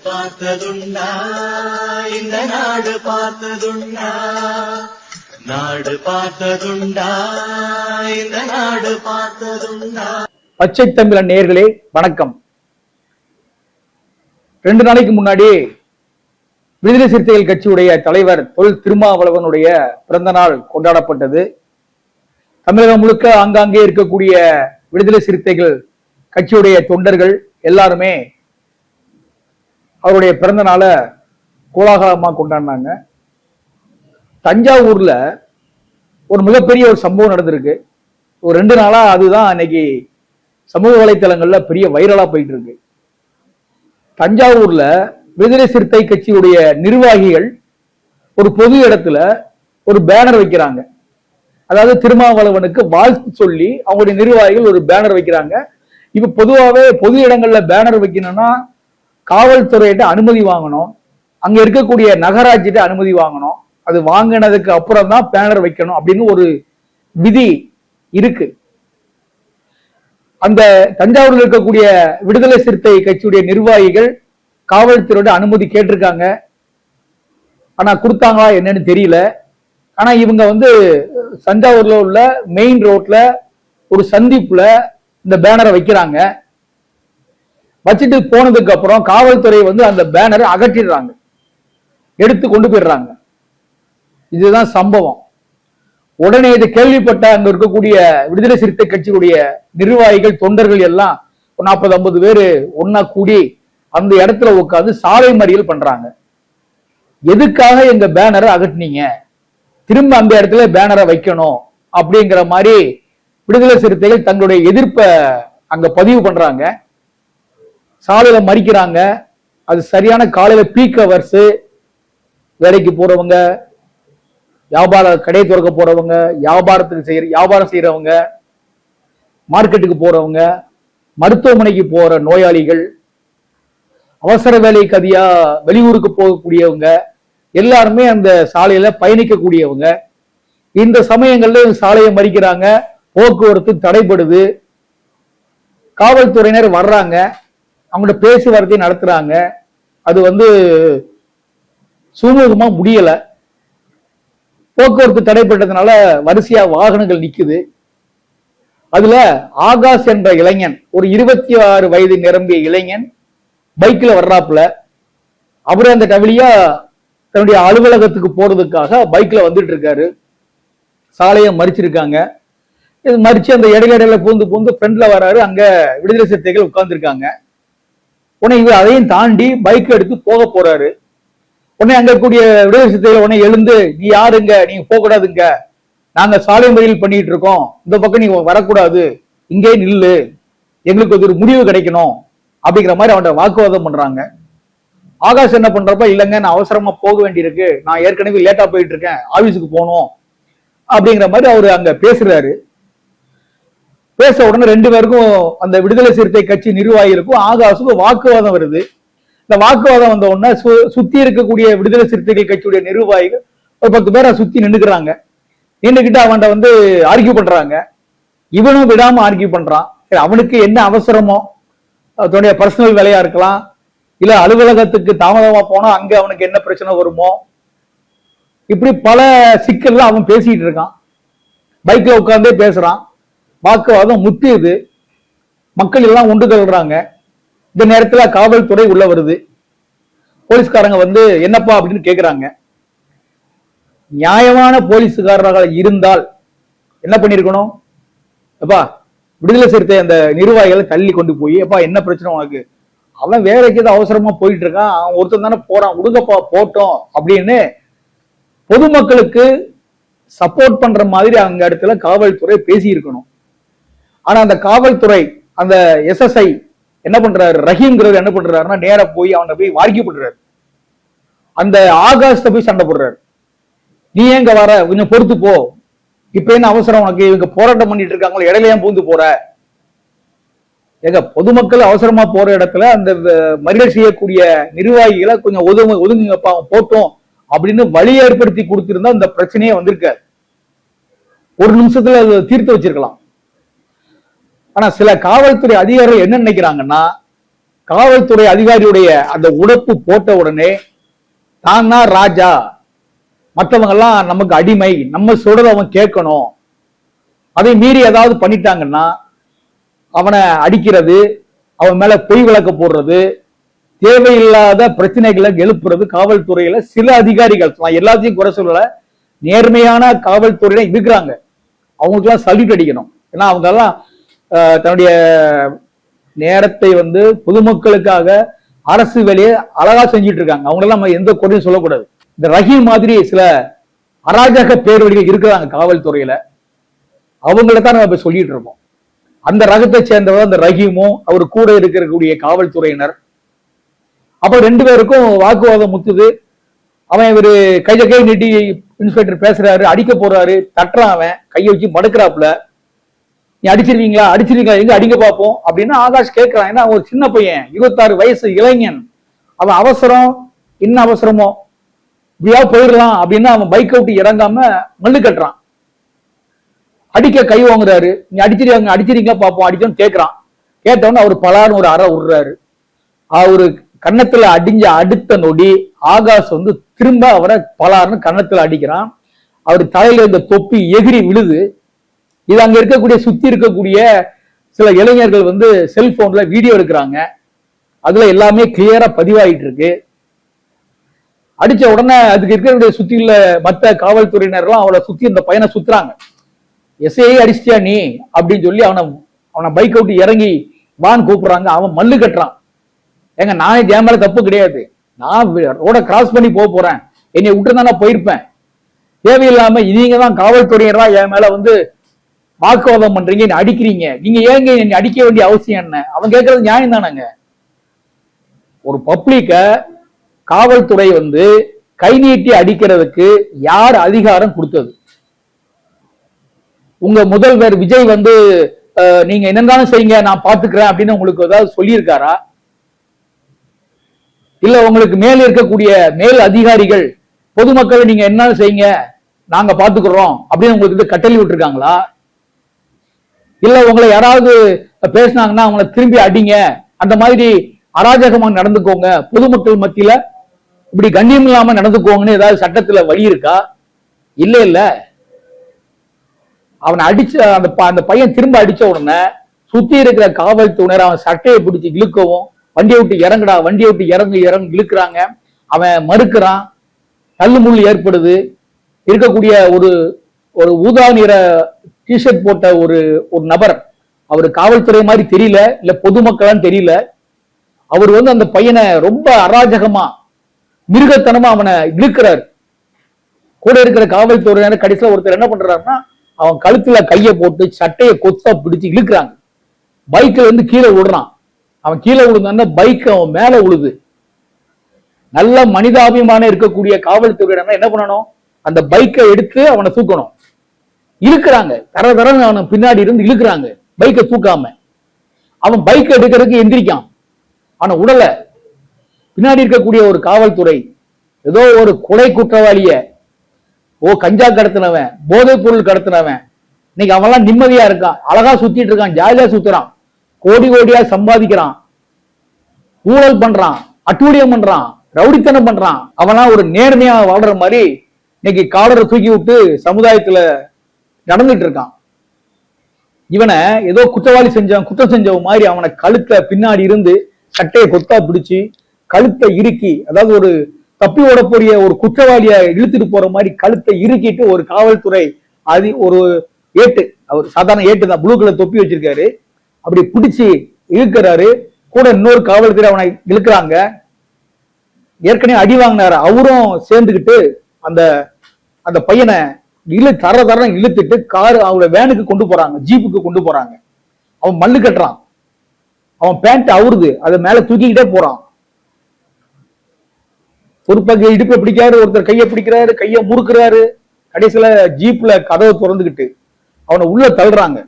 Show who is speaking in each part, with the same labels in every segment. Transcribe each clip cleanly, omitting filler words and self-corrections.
Speaker 1: பார்த்ததுண்டா இந்த நாடு பார்த்ததுண்டா, நாடு பார்த்ததுண்டா இந்த நாடு பார்த்ததுண்டா.
Speaker 2: பச்சை தமிழன் நேயர்களே வணக்கம். 2 நாளைக்கு முன்னாடி விடுதலை சிறுத்தைகள் கட்சியுடைய தலைவர் தொல் திருமாவளவனுடைய பிறந்த நாள் கொண்டாடப்பட்டது. தமிழகம் முழுக்க ஆங்காங்கே இருக்கக்கூடிய விடுதலை சிறுத்தைகள் கட்சியுடைய தொண்டர்கள் எல்லாருமே அவருடைய பிறந்த நாளை கோலாகலமா கொண்டாடினாங்க. தஞ்சாவூர்ல ஒரு மிகப்பெரிய ஒரு சம்பவம் நடந்திருக்கு. ஒரு 2 நாளா அதுதான் இன்னைக்கு சமூக வலைத்தளங்கள்ல பெரிய வைரலா போயிட்டு இருக்கு. தஞ்சாவூர்ல விடுதலை சிறுத்தை கட்சியுடைய நிர்வாகிகள் ஒரு பொது இடத்துல ஒரு பேனர் வைக்கிறாங்க. அதாவது திருமாவளவனுக்கு வாழ்த்து சொல்லி அவங்களுடைய நிர்வாகிகள் ஒரு பேனர் வைக்கிறாங்க. இப்ப பொதுவாகவே பொது இடங்கள்ல பேனர் வைக்கணும்னா காவல்துறையிட்ட அனுமதி வாங்கணும், அங்க இருக்கக்கூடிய நகராட்சிட்ட அனுமதி வாங்கணும். அது வாங்கினதுக்கு அப்புறம் தான் பேனர் வைக்கணும் அப்படின்னு ஒரு விதி இருக்கு. அந்த தஞ்சாவூர்ல இருக்கக்கூடிய விடுதலை சிறுத்தை கட்சியுடைய நிர்வாகிகள் காவல்துறையோட அனுமதி கேட்டிருக்காங்க. ஆனா கொடுத்தாங்களா என்னன்னு தெரியல. ஆனா இவங்க தஞ்சாவூர்ல உள்ள மெயின் ரோட்ல ஒரு சந்திப்புல இந்த பேனரை வைக்கிறாங்க. வச்சுட்டு போனதுக்கு அப்புறம் காவல்துறை அந்த பேனரை அகற்றிடுறாங்க, எடுத்து கொண்டு போயிடுறாங்க. இதுதான் சம்பவம். உடனே இதை கேள்விப்பட்ட அங்க இருக்கக்கூடிய விடுதலை சிறுத்தை கட்சியுடைய நிர்வாகிகள் தொண்டர்கள் எல்லாம் 40-50 பேரு ஒன்னா கூடி அந்த இடத்துல உட்காந்து சாலை மறியல் பண்றாங்க. எதுக்காக எங்க பேனரை அகற்றினீங்க, திரும்ப அந்த இடத்துல பேனரை வைக்கணும் அப்படிங்கிற மாதிரி விடுதலை சிறுத்தைகள் தங்களுடைய எதிர்ப்பை அங்க பதிவு பண்றாங்க. சாலையில மறிக்கிறாங்க. அது சரியான காலையில பீக் ஹவர்ஸ். வேலைக்கு போறவங்க, கடை திறக்க போறவங்க, வியாபாரம் செய்யறவங்க, மார்க்கெட்டுக்கு போறவங்க, மருத்துவமனைக்கு போற நோயாளிகள், அவசர வேலைக்கு அதிகா வெளியூருக்கு போகக்கூடியவங்க எல்லாருமே அந்த சாலையில பயணிக்கக்கூடியவங்க. இந்த சமயங்கள்ல சாலையை மறிக்கிறாங்க. போக்குவரத்து தடைபடுது. காவல்துறையினர் வர்றாங்க, அவங்களோட பேச்சுவார்த்தை நடத்துறாங்க. அது சுமூகமா முடியல. போக்குவரத்து தடைப்பட்டதுனால வரிசையா வாகனங்கள் நிக்குது. அதுல ஆகாஷ் என்ற இளைஞன், ஒரு 26 வயது நிரம்பிய இளைஞன் பைக்ல வர்றாப்புல. அவரு அந்த வழியா தன்னுடைய அலுவலகத்துக்கு போறதுக்காக பைக்ல வந்துட்டு இருக்காரு. சாலையை மறிச்சிருக்காங்க. இது மறிச்சு அந்த இடையில பூந்து ஃப்ரெண்ட்ல வராரு. அங்க விடுதலை சிறுத்தைகள் உட்கார்ந்து இருக்காங்க. உடனே இவர் அதையும் தாண்டி பைக் எடுத்து போக போறாரு. உடனே அங்க கூடிய விடுதலை சிறுத்தைகள் உடனே எழுந்து, நீ யாருங்க, நீங்க போக கூடாதுங்க, நாங்க சாலை மறியல் பண்ணிட்டு இருக்கோம், இந்த பக்கம் நீங்க வரக்கூடாது, இங்கே நில்லு, எங்களுக்கு ஒரு முடிவு கிடைக்கணும் அப்படிங்கிற மாதிரி அவன்கிட்ட வாக்குவாதம் பண்றாங்க. ஆகாஷ் என்ன பண்றப்ப, இல்லைங்க நான் அவசரமா போக வேண்டியிருக்கு, நான் ஏற்கனவே லேட்டா போயிட்டு இருக்கேன், ஆபீஸுக்கு போகணும் அப்படிங்கிற மாதிரி அவரு அங்க பேசுறாரு. பேச உடனே 2 பேருக்கும், அந்த விடுதலை சிறுத்தை கட்சி நிர்வாகிகளுக்கும் ஆகாஷுக்கும் வாக்குவாதம் வருது. இந்த வாக்குவாதம் வந்த உடனே சுத்தி இருக்கக்கூடிய விடுதலை சிறுத்தைகள் கட்சியுடைய நிர்வாகிகள் ஒரு 10 பேரை சுத்தி நின்றுக்கிறாங்க. நின்றுகிட்டு அவன்கிட்ட ஆர்கியூ பண்றாங்க. இவனும் விடாம ஆர்கியூ பண்றான். அவனுக்கு என்ன அவசரமோ, தன்னுடைய பர்சனல் வேலையா இருக்கலாம், இல்ல அலுவலகத்துக்கு தாமதமா போனா அங்க அவனுக்கு என்ன பிரச்சனை வருமோ, இப்படி பல சிக்கல்ல அவன் பேசிட்டு இருக்கான். பைக்ல உட்கார்ந்தே பேசுறான். வாக்குவாதம் முத்தியது. மக்கள் எல்லாம் ஒன்று திரள்றாங்க. இந்த நேரத்துல காவல்துறை உள்ள வருது. போலீஸ்காரங்க என்னப்பா அப்படின்னு கேக்குறாங்க. நியாயமான போலீஸ்காரராக இருந்தால் என்ன பண்ணிருக்கணும், அப்பா விடுதலை சிறுத்தை அந்த நிர்வாகிகளை தள்ளி கொண்டு போய், அப்பா என்ன பிரச்சனை உனக்கு, அவன் வேலைக்கு ஏதோ அவசரமா போயிட்டு இருக்கான், அவன் ஒருத்தன் தானே போறான், விடுங்கப்பா போட்டோம் அப்படின்னு பொதுமக்களுக்கு சப்போர்ட் பண்ற மாதிரி அங்க இடத்துல காவல்துறை பேசி இருக்கணும். ஆனா அந்த காவல்துறை, அந்த SSI என்ன பண்றாரு, ரஹீம்ங்கிறவர் என்ன பண்றாருன்னா, நேரா போய் அவனை போய் வார்க்கி பண்றாரு. அந்த ஆகாஷ்ட போய் சண்டை போடுறாரு. நீ எங்க வர, கொஞ்சம் பொறுத்து போ, இப்ப என்ன அவசரம் உனக்கு, இவங்க போராட்டம் பண்ணிட்டு இருக்காங்களா, இடையில ஏன் பூந்து போற. ஏங்க, பொதுமக்கள் அவசரமா போற இடத்துல அந்த மறியல் செய்யக்கூடிய நிர்வாகிகளை கொஞ்சம் ஒதுங்குங்கப்பா போட்டோம் அப்படின்னு வழி ஏற்படுத்தி கொடுத்திருந்தா இந்த பிரச்சனையே வந்திருக்காது. ஒரு நிமிஷத்துல தீர்த்து வச்சிருக்கலாம். ஆனா சில காவல்துறை அதிகாரிகள் என்ன நினைக்கிறாங்கன்னா, காவல்துறை அதிகாரியுடைய அந்த உடப்பு போட்ட உடனே தான் தான் ராஜா, மற்றவங்க எல்லாம் நமக்கு அடிமை, நம்ம சொல்றத அவன் கேட்கணும், அதை மீறி ஏதாவது பண்ணிட்டாங்கன்னா அவனை அடிக்கிறது, அவன் மேல பொய் விளக்க போடுறது, தேவையில்லாத பிரச்சனைகளை எழுப்புறது காவல்துறையில சில அதிகாரிகள். நான் எல்லாத்தையும் குறை சொல்லல, நேர்மையான காவல்துறையில இருக்கிறாங்க, அவங்களுக்கு எல்லாம் சல்யூட் அடிக்கணும். ஏன்னா அவங்க எல்லாம் தன்னுடைய நேரத்தை பொதுமக்களுக்காக அரசு வேலையை அழகா செஞ்சுட்டு இருக்காங்க. அவங்களெல்லாம் நம்ம எந்த குறையும் சொல்லக்கூடாது. இந்த ரஹீம் மாதிரி சில அராஜக பேர்வழிகள் இருக்கிறாங்க காவல்துறையில, அவங்கள தான் நம்ம இப்ப சொல்லிட்டு இருக்கோம். அந்த ரகத்தை சேர்ந்தவர் அந்த ரஹீமும் அவர் கூட இருக்கக்கூடிய காவல்துறையினர். அப்ப 2 பேருக்கும் வாக்குவாதம் முத்துது. அவன் இவரு கை நீட்டி இன்ஸ்பெக்டர் பேசுறாரு, அடிக்க போறாரு, தட்டுறான், அவன் கையை வச்சு மடுக்கிறாப்புல. நீ அடிச்சிருவீங்களா எங்க அடிக்க பார்ப்போம் அப்படின்னு ஆகாஷ் கேட்கிறான். ஏன்னா ஒரு சின்ன பையன், 26 வயசு இளைஞன். அவன் அவசரம், என்ன அவசரமோ இப்படியா போயிடலாம் அப்படின்னு அவன் பைக்கை விட்டு இறங்காம மல்லு கட்டுறான். அடிக்க கை வாங்குறாரு. நீ அடிச்சிருக்கீங்களா பார்ப்போம் அடிச்சோன்னு கேட்கிறான். கேட்டவொன்னு அவர் பலான்னு ஒரு அறை விடுறாரு. அவரு கன்னத்துல அடிஞ்ச அடுத்த நொடி ஆகாஷ் திரும்ப அவரை பலார்னு கன்னத்துல அடிக்கிறான். அவர் தலையில இந்த தொப்பி எகிரி விழுது. இது அங்க இருக்கக்கூடிய சுத்தி இருக்கக்கூடிய சில இளைஞர்கள் செல்போன்ல வீடியோ எடுக்கிறாங்க. அதுல எல்லாமே கிளியரா பதிவாயிட்டு இருக்கு. அடிச்ச உடனே அதுக்கு இருக்கக்கூடிய சுத்தியுள்ள மற்ற காவல்துறையினர்லாம் அவளை சுத்தி இந்த பையனை சுத்துறாங்க. எஸ்ஐ அடிச்சிட்டியா நீ அப்படின்னு சொல்லி அவனை பைக் விட்டு இறங்கி வான்னு கூப்பிடுறாங்க. அவன் மல்லு கட்டுறான். ஏங்க நானே என் மேல தப்பு கிடையாது, நான் ரோட கிராஸ் பண்ணி போறேன், என்னை விட்டு தான் நான் போயிருப்பேன். தேவையில்லாம நீங்க தான் காவல்துறையினரா என் மேல வாக்குவாதம் பண்றீங்க, என்ன அடிக்கிறீங்க, நீங்க ஏங்க என்னை அடிக்க வேண்டிய அவசியம் என்ன? அவன் கேட்கறது நியாயம் தானங்க. ஒரு பப்ளிக்க காவல்துறை கை நீட்டி அடிக்கிறதுக்கு யார் அதிகாரம் கொடுத்தது? உங்க முதல்வர் விஜய் நீங்க என்னென்ன செய்யுங்க நான் பாத்துக்கிறேன் அப்படின்னு உங்களுக்கு ஏதாவது சொல்லியிருக்காரா? இல்ல உங்களுக்கு மேல இருக்கக்கூடிய மேல் அதிகாரிகள் பொதுமக்களை நீங்க என்ன செய்யுங்க நாங்க பாத்துக்கிறோம் அப்படின்னு உங்களுக்கு கட்டளை விட்டுருக்காங்களா? இல்ல உங்களை யாராவது பேசினாங்கன்னா அவங்களை திரும்பி அடிங்க, அந்த மாதிரி அராஜகமா நடந்துக்கோங்க, பொதுமக்கள் மத்தியில இப்படி கண்ணியம் இல்லாம நடந்துக்கோங்கன்னு ஏதாவது சட்டத்துல வழி இருக்கா? இல்ல இல்ல. அவனை அடிச்ச அந்த பையன் திரும்ப அடிச்ச உடனே சுத்தி இருக்கிற காவல்துறையினர் அவன் சட்டையை பிடிச்சி இழுக்கவும், வண்டியை விட்டு இறங்குடா, வண்டியை விட்டு இறங்கு இழுக்கிறாங்க. அவன் மறுக்கிறான். தள்ளுமுள்ளு ஏற்படுது. இருக்கக்கூடிய ஒரு ஊதா நிற டிஷர்ட் போட்ட ஒரு நபர், அவரு காவல்துறை மாதிரி தெரியல, இல்ல பொதுமக்களான்னு தெரியல, அவர் அந்த பையனை ரொம்ப அராஜகமா மிருகத்தனமா அவனை இழுக்கிறார். கூட இருக்கிற காவல்துறையினர் கடைசியில் ஒருத்தர் என்ன பண்றாருன்னா அவன் கழுத்துல கையை போட்டு சட்டையை கொத்தா பிடிச்சு இழுக்கிறாங்க. பைக்ல கீழே விடுறான். அவன் கீழே விழுந்தான்னா பைக் அவன் மேல விழுது. நல்ல மனிதாபிமானம் இருக்கக்கூடிய காவல்துறையினர் என்ன பண்ணணும், அந்த பைக்கை எடுத்து அவனை தூக்கணும். இழுக்கிறாங்க, தரன்னு அவனை பின்னாடி இருந்து இழுக்கிறாங்க, பைக்கை தூக்காம. அவன் பைக்கை எடுக்கிறதுக்கு எந்திரிக்கான், அவனை உடல. பின்னாடி இருக்கக்கூடிய ஒரு காவல்துறை ஏதோ ஒரு கொலை குற்றவாளிய, கஞ்சா கடத்தினவன், போதைப் பொருள் கடத்தினவன், இன்னைக்கு அவன்லாம் நிம்மதியா இருக்கான், அழகா சுத்திட்டு இருக்கான், ஜாலியா சுத்துறான், கோடி கோடியா சம்பாதிக்கிறான், ஊழல் பண்றான், அட்டூழியம் பண்றான், ரவுடித்தனம் பண்றான். அவன்லாம் ஒரு நேர்மையா வாழ்ற மாதிரி இன்னைக்கு காலரை தூக்கி விட்டு சமுதாயத்துல நடந்துட்டு இருக்கான். இவனை ஏதோ குற்றவாளி குற்றம் செஞ்சவன் மாதிரி அவனை கழுத்தை பின்னாடி இருந்து சட்டையை கொத்தா பிடிச்சு கழுத்தை இறுக்கி, அதாவது ஒரு தப்பி ஓடக்கூடிய ஒரு குற்றவாளியை இழுத்துட்டு போற மாதிரி கழுத்தை இறுக்கிட்டு ஒரு காவல்துறை ஒரு ஏட்டு, அவர் சாதாரண ஏட்டு தான், ப்ளூ கலர் தொப்பி வச்சிருக்காரு, அப்படி பிடிச்சு இழுக்கிறாரு. கூட இன்னொரு காவல்துறை அவனை இழுக்கிறாங்க. ஏற்கனவே அடி வாங்கினாரு, அவரும் சேர்ந்துக்கிட்டு அந்த பையனை தர இழுத்துட்டு காரு அவங்க வேனுக்கு கொண்டு போறாங்க, ஜீப்புக்கு கொண்டு போறாங்க. அவன் மல்லு கட்டுறான், அவன் பேண்ட் அவுறுது, அதை மேல தூக்கிக்கிட்டே போறான். ஒரு பக்கம் இடுப்பை பிடிக்காரு, ஒருத்தர் கையை பிடிக்கிறாரு, கையை முறுக்குறாரு. கடைசியில ஜீப்ல கதவை திறந்துகிட்டு அவனை உள்ள தள்ளுறாங்க.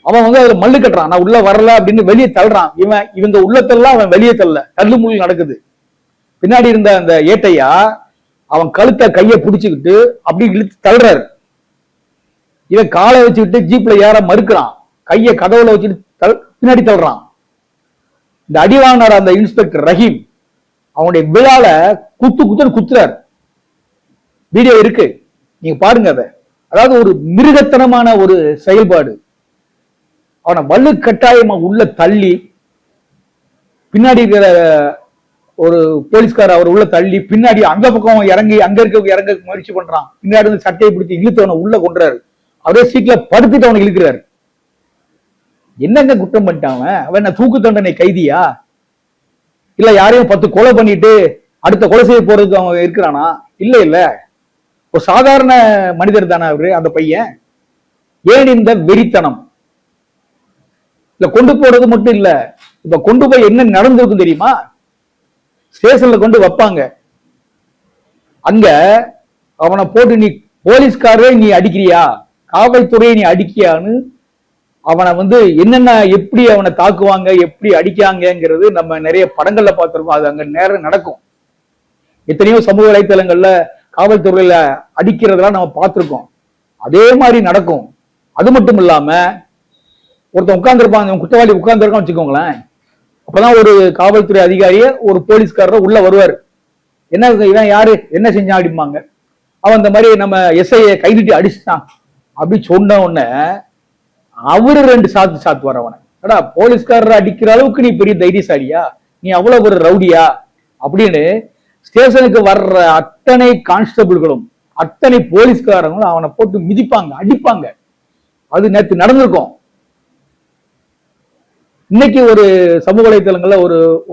Speaker 2: அவன் அதுல மல்லு கட்டுறான், நான் உள்ள வரல அப்படின்னு வெளியே தள்ளுறான். இவங்க உள்ளத்தெல்லாம் அவன் வெளியே தள்ள, தள்ளு முள்ளு நடக்குது. பின்னாடி இருந்த அந்த ஏட்டையா அவன் கழுத்தை கையை பிடிச்சுக்கிட்டு அப்படி இழுத்து தள்ளுறாரு. இவன் காலை வச்சுக்கிட்டு ஜீப்ல ஏற மறுக்கிறான், கையை கதவுல வச்சுட்டு பின்னாடி தள்ளுறான். இந்த அடி வாங்கினார் அந்த இன்ஸ்பெக்டர் ரஹீம், அவனுடைய விழால குத்துன்னு குத்துறார். வீடியோ இருக்கு, நீங்க பாருங்க அதை. அதாவது ஒரு மிருகத்தனமான ஒரு செயல்பாடு. அவனை வலு கட்டாயமா உள்ள தள்ளி, பின்னாடி இருக்கிற ஒரு போலீஸ்கார அவர் உள்ள தள்ளி, பின்னாடி அந்த பக்கம் இறங்கி அங்க இறங்க முயற்சி பண்றான். பின்னாடி இருந்து சட்டையை பிடிச்சி இழுத்து அவனை உள்ள கொண்டுறாரு. அவரே சீட்ல படுத்துட்டு அவனை இழுக்கிறாரு. என்னங்க குற்றம் பண்ணிட்டான் அவன்? என்ன தூக்கு தண்டனை கைதியா? இல்ல யாரையும் 10 கொலை பண்ணிட்டு அடுத்த கொலை செய்ய போறதுக்கு அவன் இருக்கிறானா? இல்ல, ஒரு சாதாரண மனிதர் தானே அவரு, அந்த பையன். ஏன் இந்த வெறித்தனம்? இல்ல கொண்டு போறது மட்டும் இல்ல, இப்ப கொண்டு போய் என்ன நடந்திருக்கும் தெரியுமா? ஸ்டேஷன்ல கொண்டு வைப்பாங்க. அங்க அவனை போட்டு, நீ போலீஸ்காரே நீ அடிக்கிறியா, காவல்துறையை நீ அடிக்கியான்னு அவனை என்னென்ன எப்படி அவனை தாக்குவாங்க, எப்படி அடிக்காங்கிறது நம்ம நிறைய படங்கள்ல பார்த்திருக்கோம். அது அங்க நேரம் நடக்கும். எத்தனையோ சமூக வலைத்தளங்கள்ல காவல்துறையில அடிக்கிறதெல்லாம் நம்ம பார்த்திருக்கோம். அதே மாதிரி நடக்கும். அது மட்டும் இல்லாம ஒருத்தன் உட்கார்ந்துருப்பான், குற்றவாளி உட்கார்ந்துருக்கான்னு வச்சுக்கோங்களேன். அப்பதான் ஒரு காவல்துறை அதிகாரிய ஒரு போலீஸ்காரர் உள்ள வருவாரு. என்ன இவன் யாரு, என்ன செஞ்சான் அப்படிம்பாங்க. அவன் இந்த மாதிரி நம்ம எஸ்ஐயை கைதிட்டி அடிச்சுட்டான் அப்படி சொன்ன உடனே அவரு 2 சாத்து வரவன, அடா போலீஸ்காரர் அடிக்கிற அளவுக்கு நீ பெரிய தைரியசாலியா, நீ அவ்வளவு ஒரு ரவுடியா அப்படின்னு ஸ்டேஷனுக்கு வர்ற அத்தனை கான்ஸ்டபிள்களும் அத்தனை போலீஸ்காரங்களும் அவனை போட்டு மிதிப்பாங்க, அடிப்பாங்க. அது நேற்று நடந்திருக்கும். இன்னைக்கு ஒரு சமூக வலைத்தளங்கள்ல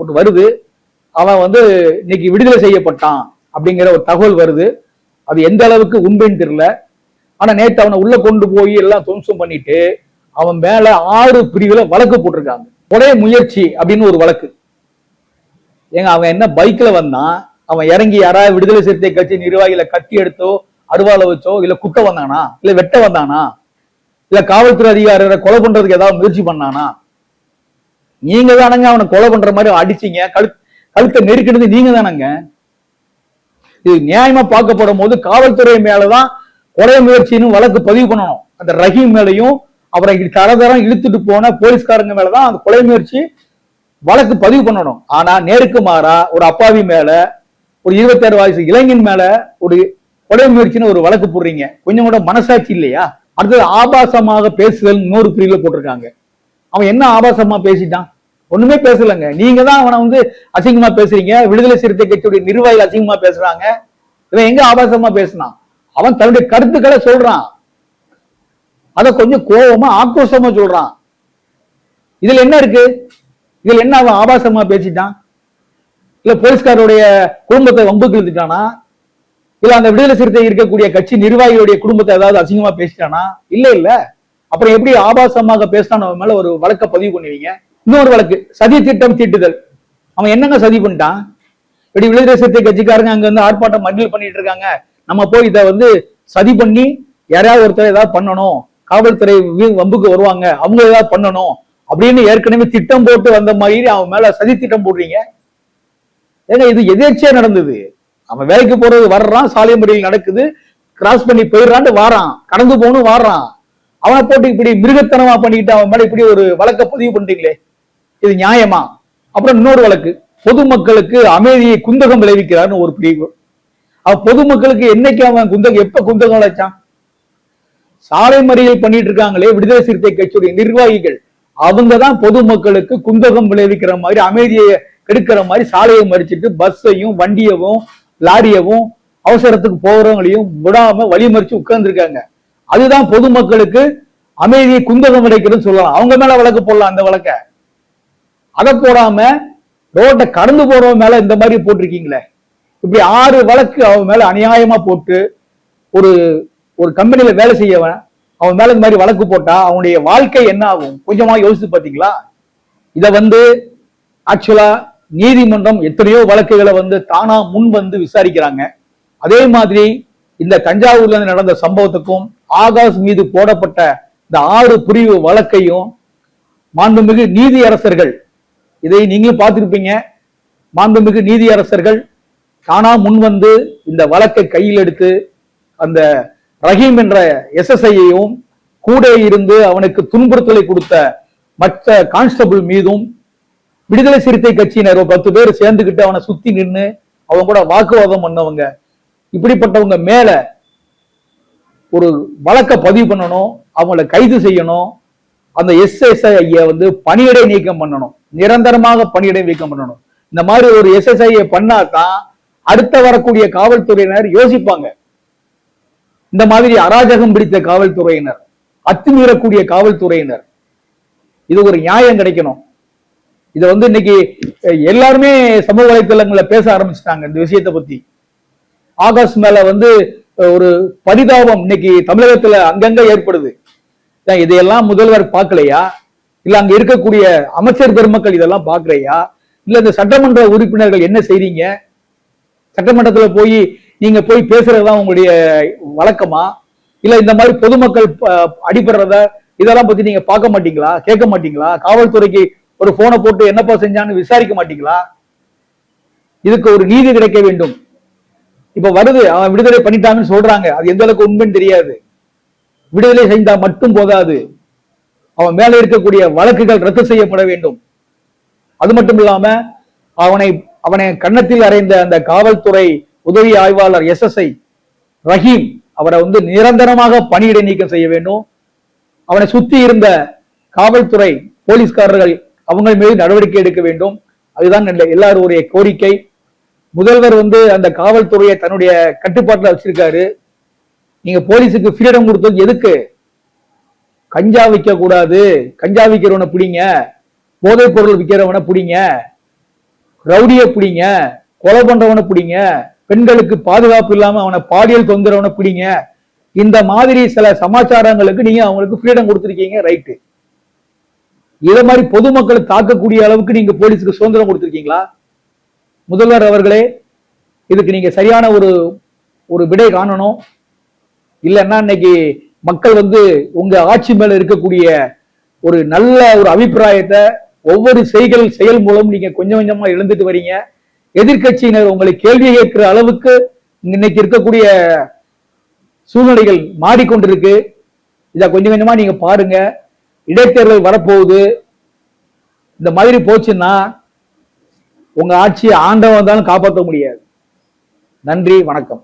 Speaker 2: ஒரு வருது, அவன் இன்னைக்கு விடுதலை செய்யப்பட்டான் அப்படிங்கிற ஒரு தகவல் வருது. அது எந்த அளவுக்கு உண்மைன்னு தெரியல. ஆனா நேற்று அவனை உள்ள கொண்டு போய் எல்லாம் துவம்சம் பண்ணிட்டு அவன் மேல 6 பிரிவுல வழக்கு போட்டிருக்காங்க. கொலை முயற்சி அப்படின்னு ஒரு வழக்கு. ஏங்க அவன் என்ன பைக்ல வந்தான், அவன் இறங்கி யாராவது விடுதலை சிறுத்தை கட்சி நிர்வாகிகளை கத்தி எடுத்தோ அருவாலை வச்சோ இல்ல குட்ட வந்தானா, இல்ல வெட்ட வந்தானா, இல்ல காவல்துறை அதிகாரிகளை கொலை பண்றதுக்கு ஏதாவது முயற்சி பண்ணானா? நீங்க தானங்க அவனை கொலை பண்ற மாதிரி அடிச்சீங்க, கழுத்தை நெருக்கினது நீங்க தானங்க. இது நியாயமா பார்க்கப்படும் போது காவல்துறை மேலதான் கொலை முயற்சின்னு வழக்கு பதிவு பண்ணணும். அந்த ரஹீம் மேலையும் அவரை தரதரம் இழுத்துட்டு போன போலீஸ்காரங்க மேலதான் அந்த கொலை முயற்சி வழக்கு பதிவு பண்ணணும். ஆனா நேருக்கு மாறா ஒரு அப்பாவி மேல, ஒரு 26 வயசு இளைஞன் மேல ஒரு கொலை முயற்சின்னு ஒரு வழக்கு போடுறீங்க. கொஞ்சம் கூட மனசாட்சி இல்லையா? அடுத்தது ஆபாசமாக பேசுதல் இன்னொரு பிரிவுல போட்டிருக்காங்க. அவன் என்ன ஆபாசமா பேசிட்டான்? ஒண்ணுமே பேசலங்க. நீங்க தான் அவனை அசிங்கமா பேசுறீங்க. விடுதலை சிறுத்தை கட்சியுடைய நிர்வாகிகள் அசிங்கமா பேசுறாங்க. இவன் எங்க ஆபாசமா பேசினான்? அவன் தன்னுடைய கருத்துக்களை சொல்றான். அத கொஞ்சம் கோபமா ஆக்ரோஷமா சொல்றான். இதுல என்ன இருக்கு? இதுல என்ன அவன் ஆபாசமா பேசிட்டான்? இல்ல போலீஸ்காரருடைய குடும்பத்தை வம்புக்கு இழுத்துட்டானா? இல்ல அந்த விடுதலை சிறுத்தை இருக்கக்கூடிய கட்சி நிர்வாகிகளுடைய குடும்பத்தை ஏதாவது அசிங்கமா பேசிட்டானா? இல்ல. அப்புறம் எப்படி ஆபாசமாக பேசினான் அவன் மேல ஒரு வழக்க பதிவு பண்ணுவீங்க? இன்னொரு வழக்கு, சதி திட்டம் தீட்டுதல். அவன் என்னங்க சதி பண்ணிட்டான்? இப்படி விடுதலை சிறுத்தை கட்சிக்காரங்க அங்க ஆர்ப்பாட்டம் மண்டில் பண்ணிட்டு இருக்காங்க, நம்ம போய் இதை சதி பண்ணி யாரையாவது ஒருத்தர் ஏதாவது பண்ணணும், காவல்துறை வம்புக்கு வருவாங்க, அவங்க ஏதாவது பண்ணணும் அப்படின்னு ஏற்கனவே திட்டம் போட்டு வந்த மாதிரி அவன் மேல சதி திட்டம் போடுறீங்க. ஏன்னா இது எதேச்சியா நடந்தது. அவன் வேலைக்கு போறது வர்றான், சாலை முறையில் நடக்குது, கிராஸ் பண்ணி போயிடறான்னு வாரான், கடந்து போகணும் வாரான். அவனை போட்டு இப்படி மிருகத்தனமா பண்ணிக்கிட்டு அவன் மேல இப்படி ஒரு வழக்க பதிவு பண்றீங்களே, இது நியாயமா? அப்புறம் இன்னொரு வழக்கு, பொதுமக்களுக்கு அமைதியை குந்தகம் விளைவிக்கிறான்னு ஒரு பிரிவு. அவன் பொதுமக்களுக்கு என்னைக்கு அவன் எப்ப குந்தகம் விளைச்சான்? சாலை மறியல் பண்ணிட்டு இருக்காங்களே விடுதலை சிறுத்தை கட்சியுடைய நிர்வாகிகள், அவங்கதான் பொதுமக்களுக்கு குந்தகம் விளைவிக்கிற மாதிரி, அமைதியை கெடுக்கிற மாதிரி சாலையை மறிச்சிட்டு பஸ்ஸையும் வண்டியவும் லாரியவும் அவசரத்துக்கு போறவங்களையும் விடாம வழி மறிச்சு உட்கார்ந்து இருக்காங்க. அதுதான் பொதுமக்களுக்கு அமைதியை குந்தகம் விளைக்கிறதுன்னு சொல்லலாம். அவங்க மேல வழக்கு போடலாம். அந்த வழக்க அதை போடாம ரோட்டை கடந்து போறவன் மேல இந்த மாதிரி போட்டிருக்கீங்களே. இப்படி 6 வழக்கு அவன் மேல அநியாயமா போட்டு ஒரு கம்பெனியில வேலை செய்யவன் அவன் மேல இந்த மாதிரி வழக்கு போட்டா அவனுடைய வாழ்க்கை என்ன ஆகும்? கொஞ்சமா யோசிச்சு பாத்தீங்களா? இத ஆக்சுவலா நீதிமன்றம் எத்தனையோ வழக்குகளை தானா முன் விசாரிக்கிறாங்க. அதே மாதிரி இந்த தஞ்சாவூர்ல நடந்த சம்பவத்துக்கும் ஆகாஷ் மீது போடப்பட்ட இந்த 6 பிரிவு வழக்கையும் மாண்புமிகு நீதியரசர்கள், இதை நீங்களும் பார்த்திருப்பீங்க, மாண்புமிகு நீதியரசர்கள் தானா முன் இந்த வழக்கை கையில் எடுத்து அந்த ரஹீம் என்ற SSI-யையும் கூட இருந்து அவனுக்கு துன்புறுத்தலை கொடுத்த மற்ற கான்ஸ்டபிள் மீதும் விடுதலை சிறுத்தை கட்சியினர் 10 பேர் சேர்ந்துகிட்டு அவனை சுத்தி நின்று அவங்க கூட வாக்குவாதம் பண்ணவங்க, இப்படிப்பட்டவங்க மேல ஒரு வழக்க பதிவு பண்ணணும், அவங்களை கைது செய்யணும். அந்த SSI பணியிடை நீக்கம் பண்ணணும், நிரந்தரமாக பணியிடை நீக்கம் பண்ணணும். இந்த மாதிரி ஒரு SSI பண்ணாதான் அடுத்த வரக்கூடிய காவல்துறையினர் யோசிப்பாங்க. இந்த மாதிரி அராஜகம் பிடித்த காவல்துறையினர், அத்துமீறக்கூடிய காவல்துறையினர், இது ஒரு நியாயம் கிடைக்கணும். இதை இன்னைக்கு எல்லாருமே சமூக வலைத்தளங்கள்ல பேச ஆரம்பிச்சுட்டாங்க இந்த விஷயத்தை பத்தி. ஆகாஷ் மேல ஒரு பரிதாபம் இன்னைக்கு தமிழகத்துல அங்கங்க ஏற்படுது. இதையெல்லாம் முதல்வர் பார்க்கலையா? இல்ல அங்க இருக்கக்கூடிய அமைச்சர் பெருமக்கள் இதெல்லாம் பார்க்கலையா? இல்ல இந்த சட்டமன்ற உறுப்பினர்கள் என்ன செய்றீங்க? சட்டமன்றத்துல நீங்க போய் பேசுறதுதான் உங்களுடைய வழக்கமா? இல்ல இந்த மாதிரி பொதுமக்கள் அடிபடுறத இதெல்லாம் பத்தி நீங்க பார்க்க மாட்டீங்களா? கேட்க மாட்டீங்களா? காவல்துறைக்கு ஒரு போனை போட்டு என்னப்பா செஞ்சான்னு விசாரிக்க மாட்டீங்களா? இதுக்கு ஒரு நீதி கிடைக்க வேண்டும். இப்ப வருது, அவன் விடுதலை பண்ணிட்டாங்கன்னு சொல்றாங்க, அது எந்த அளவுக்கு உண்மைன்னு தெரியாது. விடுதலை செய்தா மட்டும் போதாது, அவன் மேல இருக்கக்கூடிய வழக்குகள் ரத்து செய்யப்பட வேண்டும். அது மட்டும் இல்லாம அவனை கன்னத்தில் அறைந்த அந்த காவல்துறை உதவி ஆய்வாளர் SSI ரஹீம் அவரை நிரந்தரமாக பணியிடை நீக்கம் செய்ய வேண்டும். அவனை சுத்தி இருந்த காவல்துறை போலீஸ்காரர்கள் அவங்க மீது நடவடிக்கை எடுக்க வேண்டும். அதுதான் எல்லாருடைய கோரிக்கை. முதல்வர் அந்த காவல்துறையை தன்னுடைய கட்டுப்பாட்டில் வச்சிருக்காரு. நீங்க போலீஸுக்கு ஃப்ரீடம் கொடுத்தது எதுக்கு? கஞ்சா விற்க கூடாது, கஞ்சா விற்கிறவனை பிடிங்க, போதைப் பொருள் விற்கிறவனை பிடிங்க, ரவுடிய பிடிங்க, கொலை பண்றவனை பிடிங்க, பெண்களுக்கு பாதுகாப்பு இல்லாம அவனை பாலியல் தொந்தரவனை பிடிங்க. இந்த மாதிரி சில சமாச்சாரங்களுக்கு நீங்க அவங்களுக்கு ஃப்ரீடம் கொடுத்திருக்கீங்க, ரைட்டு. இத மாதிரி பொதுமக்களை தாக்கக்கூடிய அளவுக்கு நீங்க போலீஸுக்கு சுதந்திரம் கொடுத்திருக்கீங்களா? முதல்வர் அவர்களே, இதுக்கு நீங்க சரியான ஒரு விடை காணணும். இல்லைன்னா இன்னைக்கு மக்கள் உங்க ஆட்சி மேல இருக்கக்கூடிய ஒரு நல்ல ஒரு அபிப்பிராயத்தை ஒவ்வொரு செயல் மூலம் நீங்க கொஞ்சம் கொஞ்சமா இழந்துட்டு வரீங்க. எதிர்கட்சியினர் உங்களை கேள்வி கேட்கிற அளவுக்கு இன்னைக்கு இருக்கக்கூடிய சூழ்நிலைகள் மாறிக்கொண்டிருக்கு. இத கொஞ்சம் கொஞ்சமா நீங்க பாருங்க. இடைத்தேர்தல் வரப்போகுது. இந்த மாதிரி போச்சுன்னா உங்க ஆட்சியை ஆண்டவன் தான் காப்பாற்ற முடியாது. நன்றி, வணக்கம்.